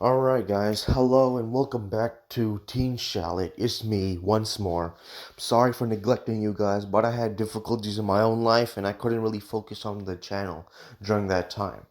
Alright guys, hello and welcome back to Teen Shallot. It's me once more. Sorry for neglecting you guys, but I had difficulties in my own life and I couldn't really focus on the channel during that time.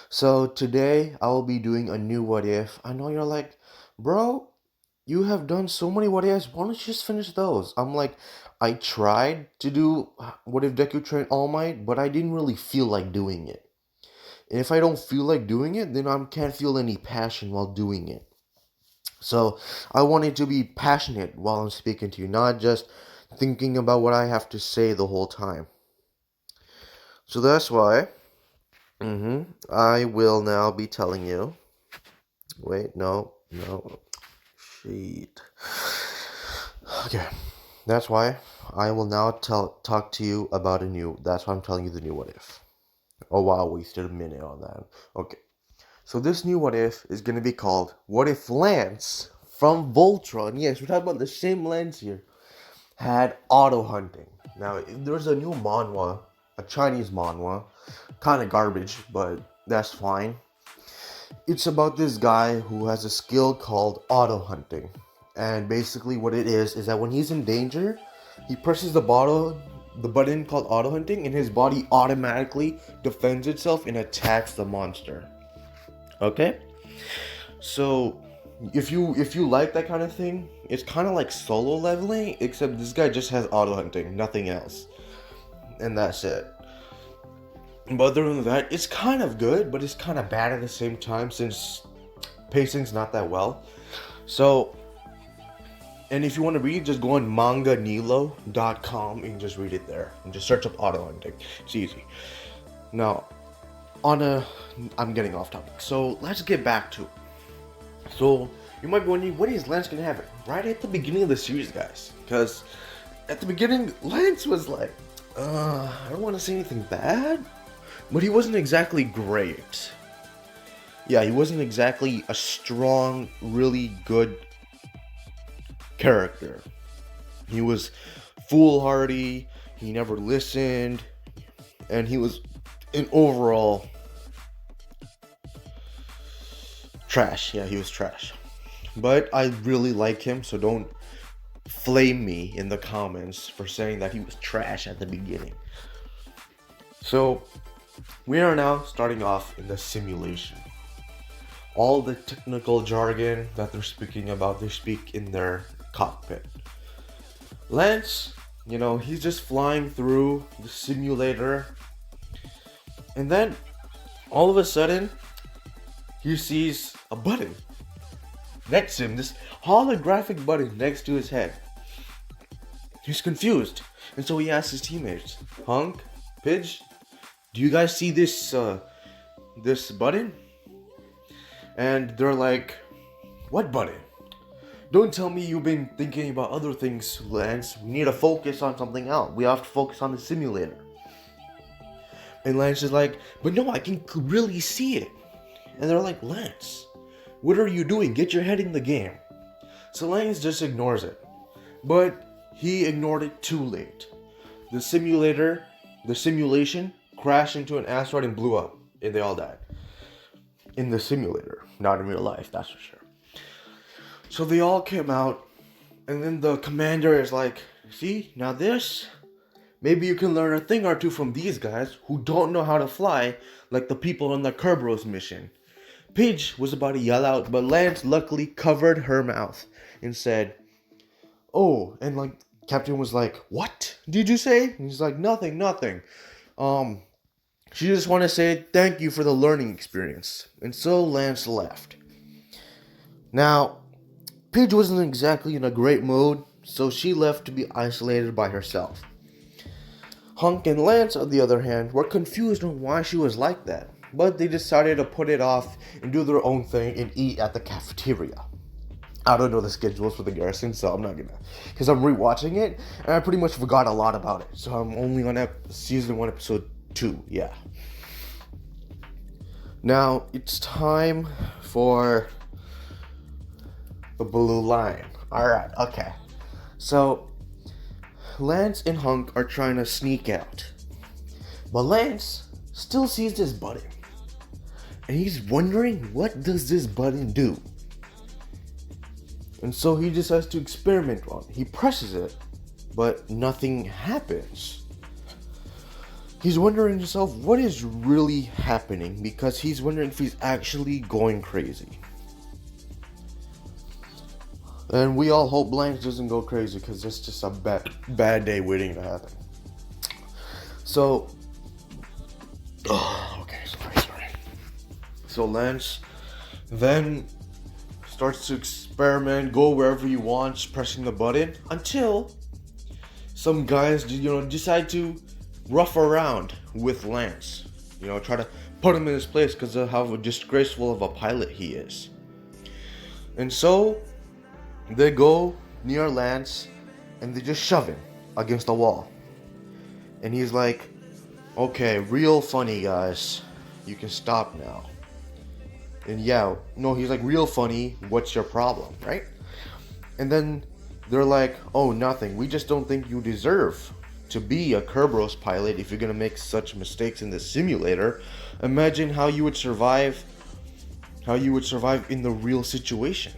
So today I will be doing a new what if. I know you're like, bro, you have done so many what ifs, why don't you just finish those? I'm like, I tried to do what if Deku trained All Might, but I didn't really feel like doing it. And if I don't feel like doing it, then I can't feel any passion while doing it. So I wanted to be passionate while I'm speaking to you, not just thinking about what I have to say the whole time. So that's why I will now be telling you. Wait, no. Shit. Okay. That's why I will now talk to you about a new. That's why I'm telling you the new what if. Oh wow, wasted a minute on that. Okay. So this new what if is gonna be called What If Lance from Voltron, yes, we're talking about the same Lance here, had auto hunting. Now there's a new manhwa, a Chinese manhwa, kind of garbage, but that's fine. It's about this guy who has a skill called auto hunting, and basically what it is that when he's in danger, he presses the button called auto hunting, and his body automatically defends itself and attacks the monster. Okay? So if you like that kind of thing, it's kind of like solo leveling, except this guy just has auto hunting, nothing else, and that's it. But other than that, it's kind of good, but it's kind of bad at the same time since pacing's not that well. So, and if you want to read, just go on manganilo.com and just read it there, and just search up auto hunting. It's easy. Now, I'm getting off topic. So let's get back to it. So you might be wondering, when is Lance gonna have it? Right at the beginning of the series, guys. Because at the beginning, Lance was like, I don't want to say anything bad, but he wasn't exactly great. Yeah, he wasn't exactly a strong, really good character. He was foolhardy, he never listened, and he was an overall trash. Yeah, he was trash. But I really like him, so don't flame me in the comments for saying that he was trash at the beginning. So, we are now starting off in the simulation. All the technical jargon that they're speaking about, they speak in their cockpit. Lance, he's just flying through the simulator, and then all of a sudden, he sees a button next to him, this holographic button next to his head. He's confused, and so he asks his teammates, Hunk, Pidge, do you guys see this button? And they're like, what button? Don't tell me you've been thinking about other things, Lance. We need to focus on something else. We have to focus on the simulator. And Lance is like, but no, I can really see it. And they're like, Lance, what are you doing? Get your head in the game. So Lance just ignores it. But he ignored it too late. The simulation crashed into an asteroid and blew up. And they all died. In the simulator, not in real life, that's for sure. So they all came out, and then the commander is like, see, now this, maybe you can learn a thing or two from these guys who don't know how to fly, like the people on the Kerberos mission. Pidge was about to yell out, but Lance luckily covered her mouth and said, oh, and like, Captain was like, what did you say? And he's like, nothing. She just want to say thank you for the learning experience. And so Lance left. Now, Pidge wasn't exactly in a great mood, so she left to be isolated by herself. Hunk and Lance, on the other hand, were confused on why she was like that, but they decided to put it off and do their own thing and eat at the cafeteria. I don't know the schedules for the garrison, so I'm not gonna, because I'm rewatching it, and I pretty much forgot a lot about it, so I'm only on season 1, episode 2, yeah. Now, it's time for the blue line. Alright, okay. So, Lance and Hunk are trying to sneak out. But Lance still sees this button. And he's wondering, what does this button do? And so he decides to experiment on it. He presses it, but nothing happens. He's wondering himself, what is really happening? Because he's wondering if he's actually going crazy. And we all hope Lance doesn't go crazy, because it's just a bad day waiting to happen. So, okay, sorry. So Lance then starts to experiment, go wherever he wants, pressing the button, until some guys, decide to rough around with Lance. Try to put him in his place because of how disgraceful of a pilot he is. And so they go near Lance and they just shove him against the wall. And he's like, okay, real funny, guys. You can stop now. And he's like, real funny, what's your problem, right? And then they're like, oh, nothing. We just don't think you deserve to be a Kerberos pilot if you're gonna make such mistakes in the simulator. Imagine how you would survive in the real situation.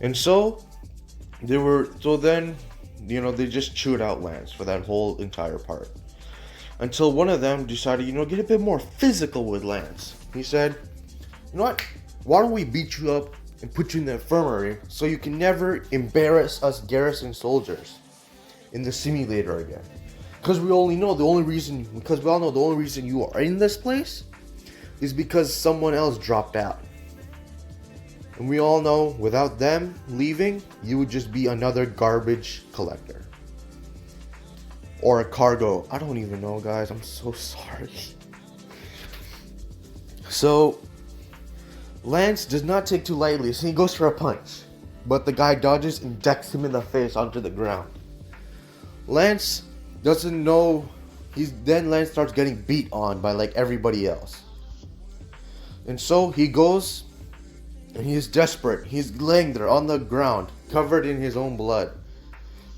And so then they just chewed out Lance for that whole entire part. Until one of them decided, get a bit more physical with Lance. He said, you know what? Why don't we beat you up and put you in the infirmary so you can never embarrass us garrison soldiers in the simulator again? Because we all know the only reason you are in this place is because someone else dropped out. And we all know without them leaving, you would just be another garbage collector. Or a cargo. I don't even know, guys. I'm so sorry. So, Lance does not take too lightly, so he goes for a punch. But the guy dodges and decks him in the face onto the ground. Lance doesn't know. Lance starts getting beat on by like everybody else. And so he goes and he is desperate. He's laying there on the ground, covered in his own blood.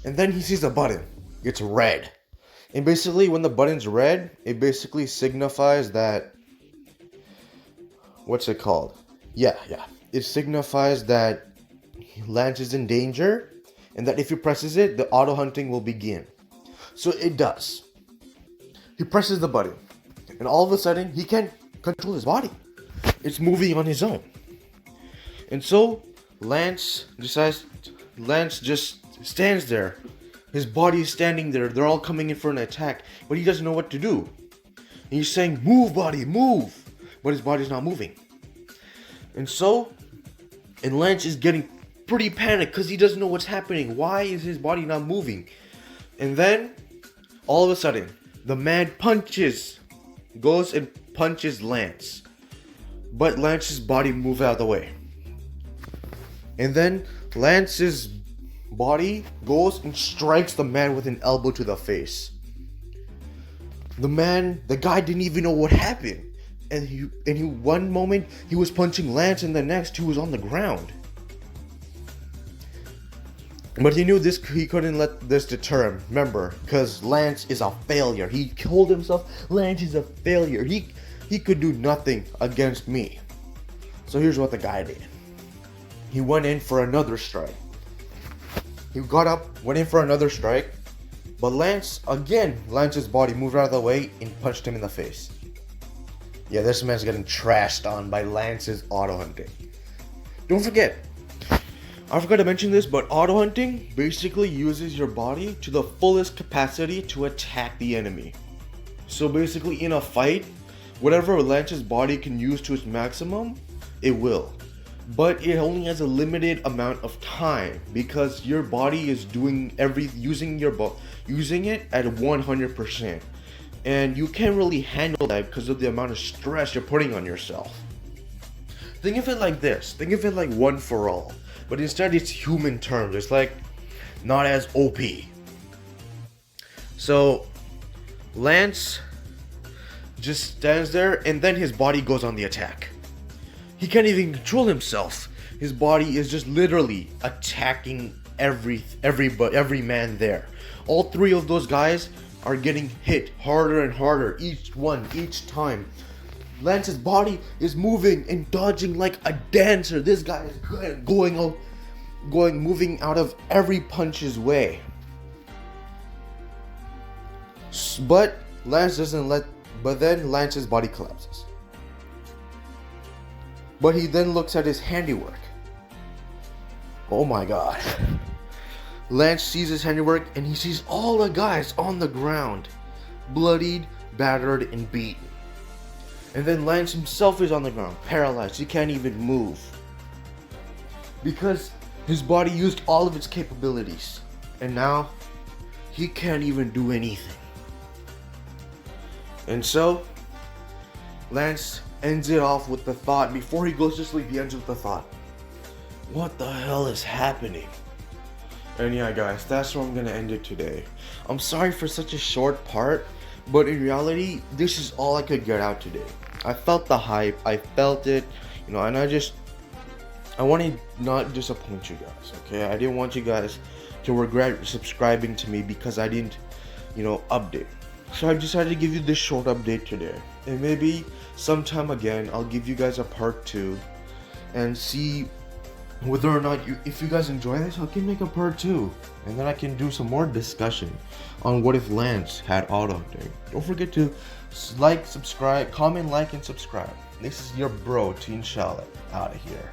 And then he sees a button. It's red. And basically, when the button's red, it basically signifies that... What's it called? Yeah. It signifies that Lance is in danger, and that if he presses it, the auto hunting will begin. So it does. He presses the button, and all of a sudden, he can't control his body. It's moving on his own. And so, Lance just stands there. His body is standing there. They're all coming in for an attack, but he doesn't know what to do. And he's saying, move, body, move. But his body's not moving. And Lance is getting pretty panicked because he doesn't know what's happening. Why is his body not moving? And then, all of a sudden, the man goes and punches Lance. But Lance's body moves out of the way. And then Lance's body goes and strikes the man with an elbow to the face. The guy didn't even know what happened. And one moment he was punching Lance, and the next he was on the ground. But he knew he couldn't let this deter him. Remember, because Lance is a failure. He told himself, Lance is a failure. He could do nothing against me. So here's what the guy did. He went in for another strike. He got up, went in for another strike, but Lance's body moved out of the way and punched him in the face. Yeah, this man's getting trashed on by Lance's auto hunting. Don't forget, I forgot to mention this, but auto hunting basically uses your body to the fullest capacity to attack the enemy. So basically in a fight, whatever Lance's body can use to its maximum, it will. But it only has a limited amount of time because your body is using it at 100%. And you can't really handle that because of the amount of stress you're putting on yourself. Think of it like this. Think of it like One for All. But instead it's human terms. It's like not as OP. So Lance just stands there and then his body goes on the attack. He can't even control himself. His body is just literally attacking every man there. All three of those guys are getting hit harder and harder each time. Lance's body is moving and dodging like a dancer. This guy is moving out of every punch's way. But then Lance's body collapses. But he then looks at his handiwork. Oh my god. Lance sees his handiwork and he sees all the guys on the ground, bloodied, battered, and beaten. And then Lance himself is on the ground, paralyzed. He can't even move. Because his body used all of its capabilities. And now, he can't even do anything. And so, Lance ends it off with the thought, before he goes to sleep, he ends with the thought, what the hell is happening? And yeah guys, that's where I'm gonna end it today. I'm sorry for such a short part, but in reality, this is all I could get out today. I felt the hype, I felt it, and I want to not disappoint you guys, okay? I didn't want you guys to regret subscribing to me because I didn't, update. So I decided to give you this short update today. And maybe sometime again, I'll give you guys a part 2 and see whether or not if you guys enjoy this, I can make a part 2. And then I can do some more discussion on what if Lance had auto update. Don't forget to like, subscribe, comment, like, and subscribe. This is your bro, Teen Charlotte, out of here.